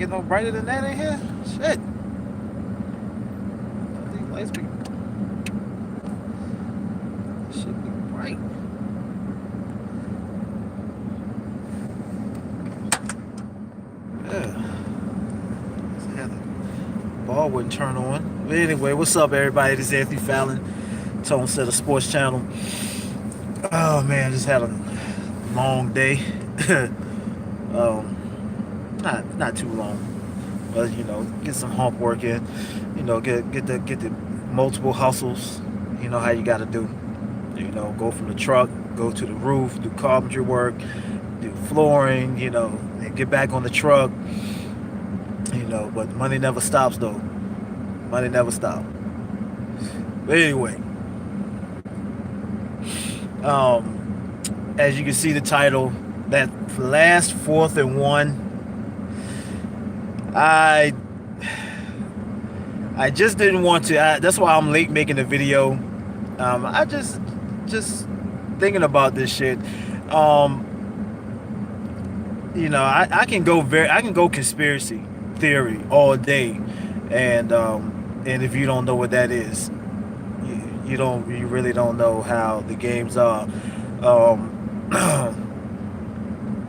get no brighter than that in here. Shit. These lights be should be bright. Yeah. The ball wouldn't turn on. But anyway, what's up, everybody? This is Anthony Fallon, Tone Setter Sports Channel. Oh man, just had a long day. Not too long, but get some hump work in. Get the multiple hustles. You know how you got to do. Go from the truck, go to the roof, do carpentry work, do flooring. And get back on the truck. But money never stops though. Money never stops. But anyway, as you can see the title, that last 4th and 1, I just didn't want to. That's why I'm late making the video. I just thinking about this shit. I can go conspiracy theory all day, and if you don't know what that is, you really don't know how the games are.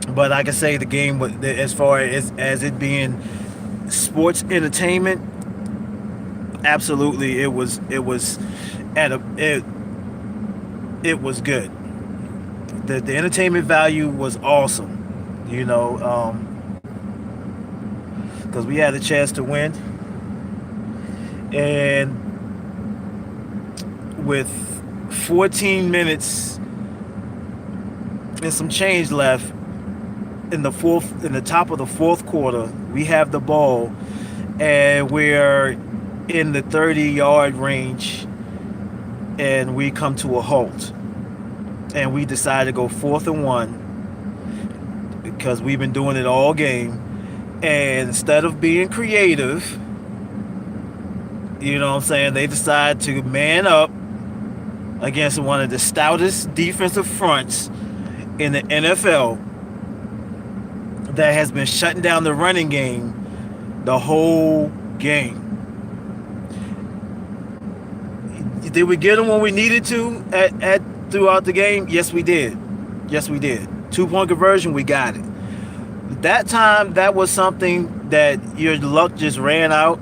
But like I say, the game, as far as it being sports entertainment, absolutely, it was good. The entertainment value was awesome. Because we had a chance to win, and with 14 minutes and some change left in the top of the fourth quarter, we have the ball, and we're in the 30-yard range, and we come to a halt, and we decide to go 4th and 1 because we've been doing it all game. And instead of being creative, they decide to man up against one of the stoutest defensive fronts in the NFL that has been shutting down the running game the whole game. Did we get them when we needed to throughout the game? Yes, we did. 2-point conversion, we got it. That time, that was something that your luck just ran out.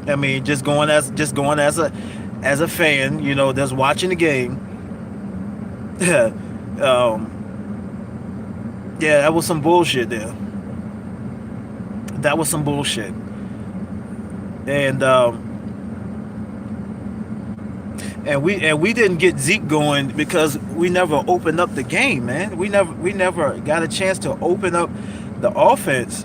I mean, just going as a fan, that's watching the game. Yeah, that was some bullshit there. That was some bullshit. And we didn't get Zeke going because we never opened up the game, man. We never got a chance to open up the offense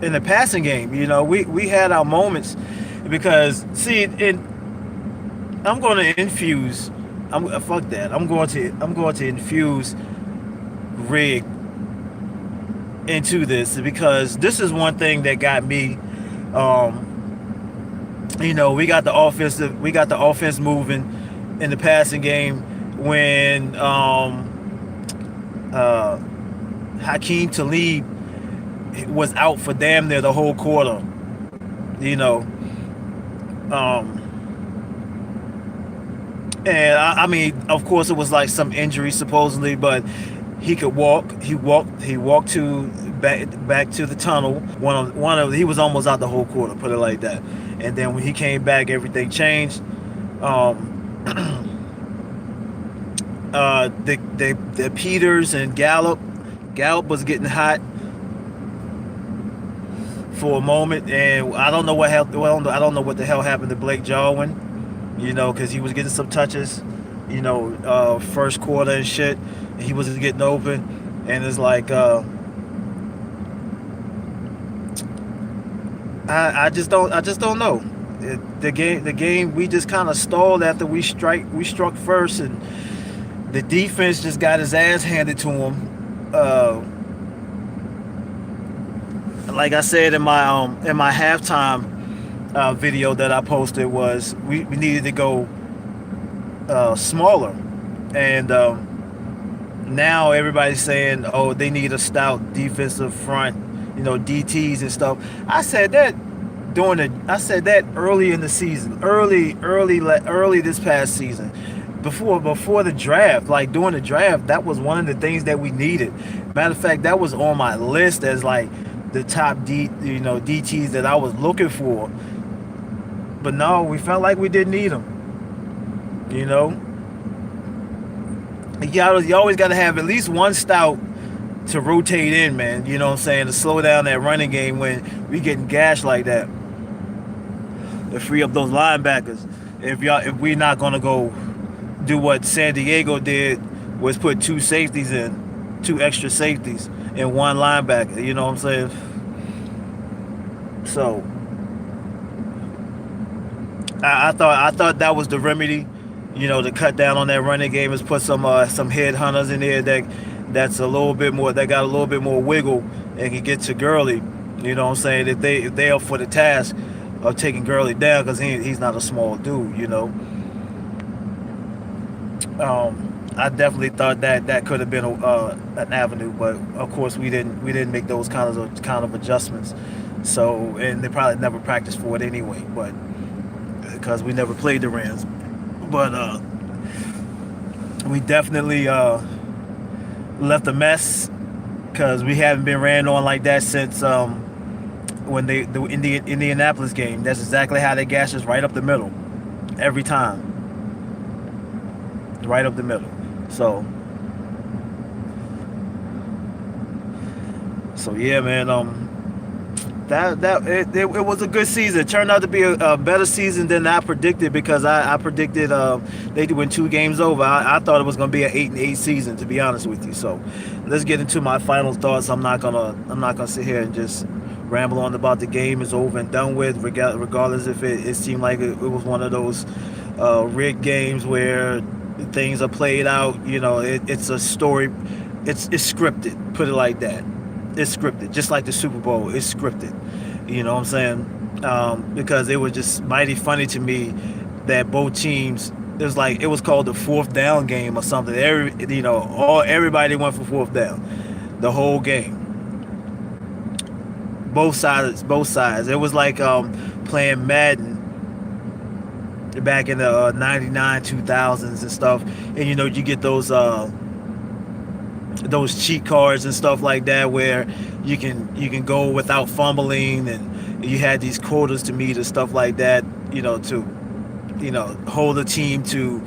in the passing game. We had our moments because I'm going to infuse. Fuck that. I'm going to infuse rig into this because this is one thing that got me. We got the offense moving in the passing game when Hakeem Talib was out for damn near the whole quarter. And I mean, of course, it was like some injury supposedly, but he could walk. He walked back to the tunnel. He was almost out the whole quarter, put it like that. And then when he came back, everything changed. The Peters and Gallup was getting hot for a moment, and I don't know what the hell happened to Blake Jarwin. Because he was getting some touches, first quarter and shit. And he was getting open, and it's like I just don't know. The game we just kind of stalled after we struck first, and the defense just got his ass handed to him. Like I said in my halftime video that I posted, was we needed to go smaller, and Now everybody's saying, oh, they need a stout defensive front, DTs and stuff. I said that I said that early in the season, early this past season, before the draft. Like during the draft, that was one of the things that we needed. Matter of fact, that was on my list as like the top DTs that I was looking for. But no, we felt like we didn't need them. You always got to have at least one stout to rotate in, man. You know what I'm saying? To slow down that running game when we getting gashed like that. To free up those linebackers. If we're not gonna go do what San Diego did, was put two extra safeties, and one linebacker. You know what I'm saying? So I thought that was the remedy, to cut down on that running game, is put some headhunters in there that's a little bit more, that got a little bit more wiggle and can get to Gurley. You know what I'm saying? If they are for the task of taking Gurley down, because he's not a small dude. I definitely thought that could have been an avenue, but of course we didn't make those kind of adjustments. So, and they probably never practiced for it anyway, but because we never played the Rams. But we definitely left a mess, because we haven't been ran on like that since when the Indianapolis game. That's exactly how they gashed us, right up the middle, every time, right up the middle. So yeah, man. It was a good season. It turned out to be a better season than I predicted, because I predicted they'd win 2 games over. I thought it was going to be an 8-8 season, to be honest with you. So let's get into my final thoughts. I'm not gonna sit here and just ramble on about the game is over and done with, regardless if it seemed like it was one of those rigged games where things are played out. It's a story. It's scripted. Put it like that. It's scripted, just like the Super Bowl. It's scripted. You know what I'm saying? Because it was just mighty funny to me that both teams, it was called the fourth down game or something. Everybody went for fourth down, the whole game. Both sides. It was like playing Madden back in the 99, 2000s and stuff. And you get those cheat cards and stuff like that, where you can go without fumbling, and you had these quotas to meet and stuff like that, to hold a team to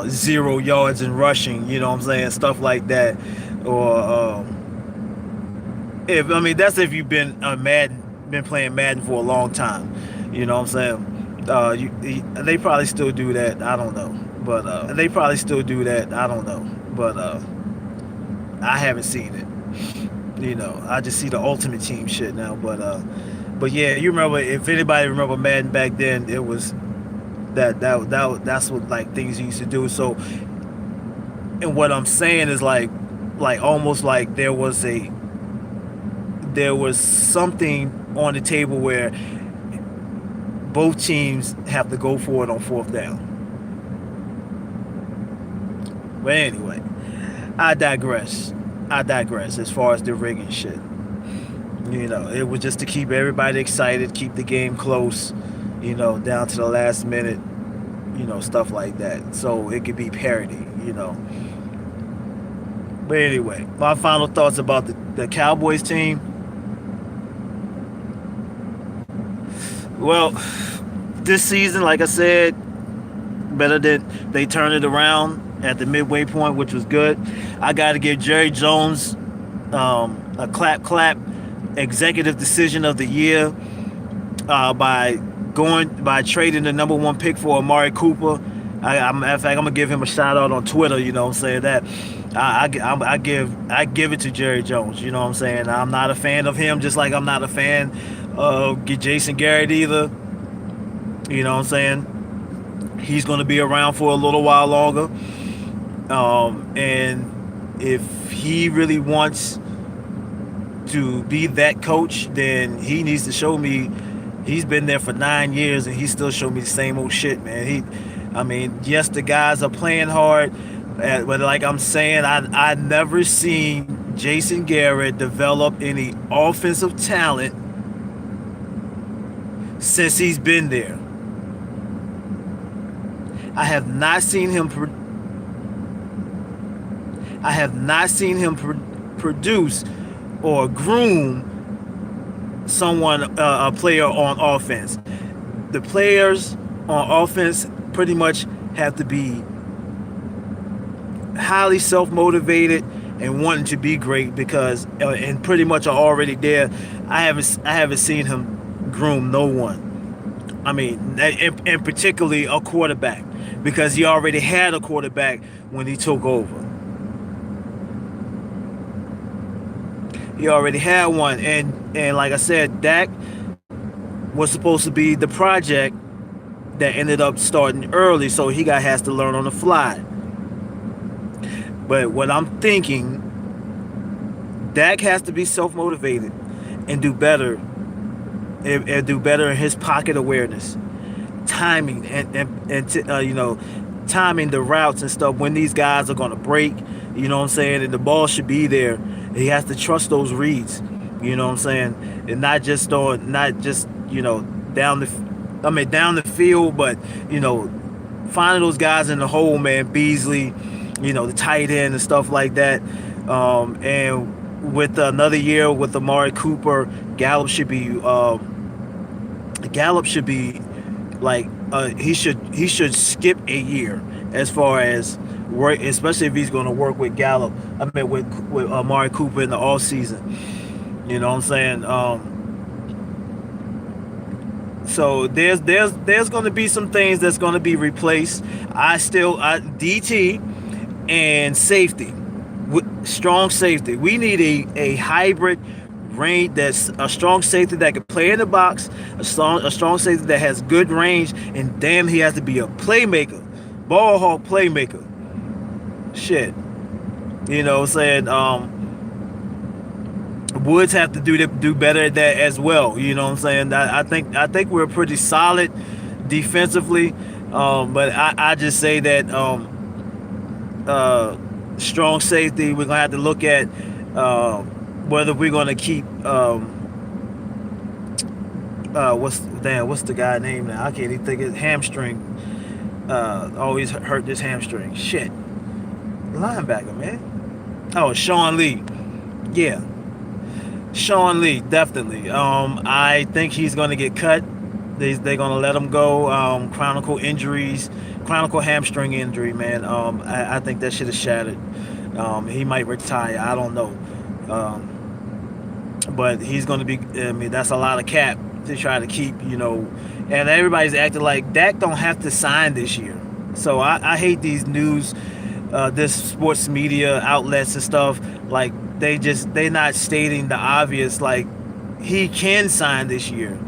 0 yards in rushing, you know what I'm saying, stuff like that. Or that's if you've been playing Madden for a long time, you know what I'm saying. They probably still do that, I don't know, but I haven't seen it. I just see the Ultimate Team shit now. But yeah, you remember, if anybody remember Madden back then, it was that's what like things you used to do. So, and what I'm saying is like almost like there was something on the table where both teams have to go for it on fourth down. But anyway, I digress as far as the rigging shit. It was just to keep everybody excited, keep the game close, down to the last minute, stuff like that. So it could be parity, But anyway, my final thoughts about the Cowboys team. Well, this season, like I said, better than they turned it around at the midway point, which was good. I got to give Jerry Jones a clap executive decision of the year by trading the number 1 pick for Amari Cooper. Matter of fact, I'm gonna give him a shout out on Twitter. You know what I'm saying? That I give it to Jerry Jones. You know what I'm saying? I'm not a fan of him, just like I'm not a fan of Jason Garrett either. You know what I'm saying? He's gonna be around for a little while longer. And if he really wants to be that coach, then he needs to show me. He's been there for 9 years and he still showed me the same old shit, man. Yes, the guys are playing hard, But like I'm saying, I never seen Jason Garrett develop any offensive talent since he's been there. I have not seen him. I have not seen him produce or groom someone, a player on offense. The players on offense pretty much have to be highly self-motivated and wanting to be great because and pretty much are already there. I haven't seen him groom no one. I mean, and particularly a quarterback, because he already had a quarterback when he took over. He already had one, and like I said, Dak was supposed to be the project that ended up starting early, so has to learn on the fly. But what I'm thinking, Dak has to be self motivated and do better, and do better in his pocket awareness, timing, timing the routes and stuff when these guys are gonna break. You know what I'm saying? And the ball should be there. He has to trust those reads. You know what I'm saying? And not just down down the field, but finding those guys in the hole, man. Beasley, the tight end and stuff like that. And with another year with Amari Cooper, Gallup should be like he should skip a year as far as work, especially if he's going to work with Gallup. I mean with Amari Cooper in the off season. You know what I'm saying? So there's going to be some things that's going to be replaced. DT and safety, strong safety. We need a hybrid range, that's a strong safety that can play in the box, a strong safety that has good range, and damn, he has to be a playmaker, ball hawk playmaker. Shit, you know what I'm saying? Woods have to do better at that as well. You know what I'm saying? I think we're pretty solid defensively, but I just say that strong safety. We're gonna have to look at whether we're gonna keep what's the guy name now? I can't even think of hamstring. Always hurt this hamstring. Shit, linebacker, man. Oh, Sean Lee. Yeah. Sean Lee, definitely. I think he's going to get cut. They're going to let him go. Chronicle hamstring injury, man. I think that shit is shattered. He might retire. I don't know. But he's going to be. I mean, that's a lot of cap to try to keep. And everybody's acting like Dak don't have to sign this year. So I hate these news, this sports media outlets and stuff. Like they're not stating the obvious. Like he can sign this year,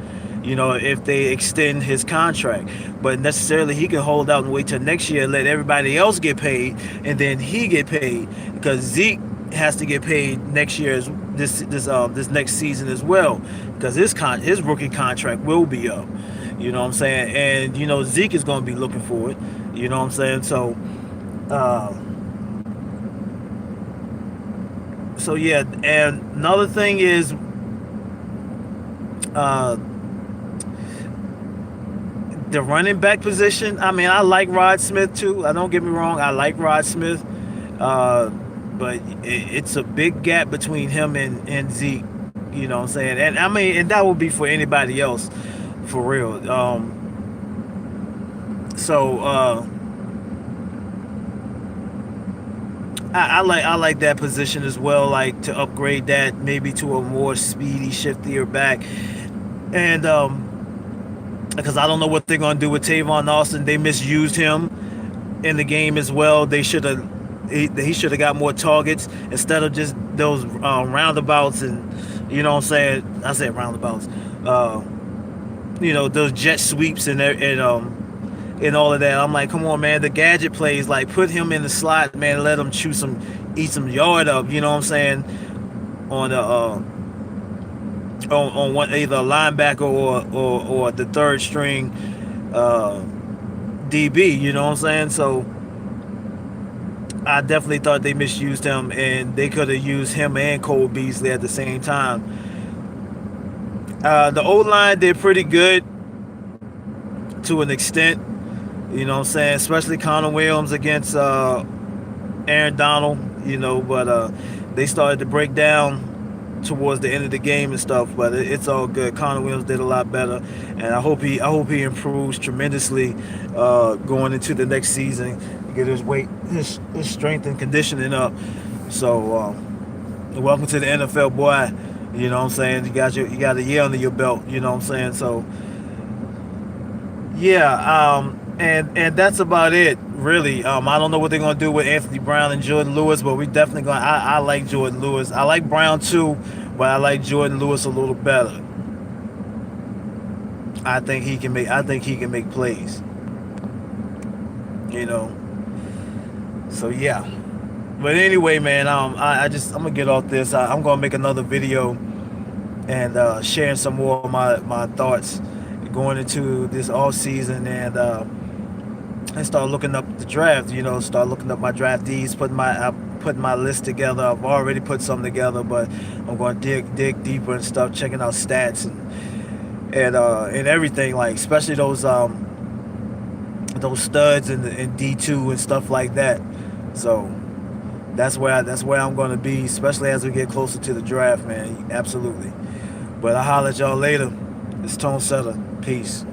if they extend his contract. But necessarily he can hold out and wait till next year and let everybody else get paid, and then he get paid, because Zeke has to get paid next year, this next season as well, because his rookie contract will be up. You know what I'm saying? And Zeke is going to be looking for it. You know what I'm saying? So yeah, and another thing is the running back position. I mean, I like Rod Smith too. Don't get me wrong, I like Rod Smith, but it's a big gap between him and Zeke. You know what I'm saying? And I mean, and that would be for anybody else, for real. I like that position as well, like to upgrade that maybe to a more speedy, shiftier back. And because I don't know what they're gonna do with Tavon Austin. They misused him in the game as well. He should have got more targets instead of just those roundabouts, and what I'm saying. I said roundabouts. Those jet sweeps and all of that. I'm like, come on, man. The gadget plays, like put him in the slot, man. Let him eat some yard up. You know what I'm saying? On the on one, either a linebacker or the third string DB. You know what I'm saying? So I definitely thought they misused him, and they could have used him and Cole Beasley at the same time. The O line did pretty good to an extent. You know what I'm saying? Especially Connor Williams against Aaron Donald. But they started to break down towards the end of the game and stuff. But it's all good. Connor Williams did a lot better, and I hope he improves tremendously going into the next season. Get his weight, his strength and conditioning up. So welcome to the NFL, boy. You know what I'm saying? You got a year under your belt. You know what I'm saying? So yeah, and that's about it, really. I don't know what they're gonna do with Anthony Brown and Jordan Lewis, but we definitely gonna. I like Jordan Lewis. I like Brown too, but I like Jordan Lewis a little better. I think he can make. I think he can make plays. You know. So yeah. But anyway, man, I'm gonna get off this. I'm gonna make another video and sharing some more of my thoughts going into this off season, and start looking up the draft. Start looking up my draftees, putting my list together. I've already put some together, but I'm going to dig deeper and stuff, checking out stats and everything, like especially those studs in D2 and stuff like that. So that's where I'm going to be, especially as we get closer to the draft, man. Absolutely. But I'll holler at y'all later. It's Tone Setter. Peace.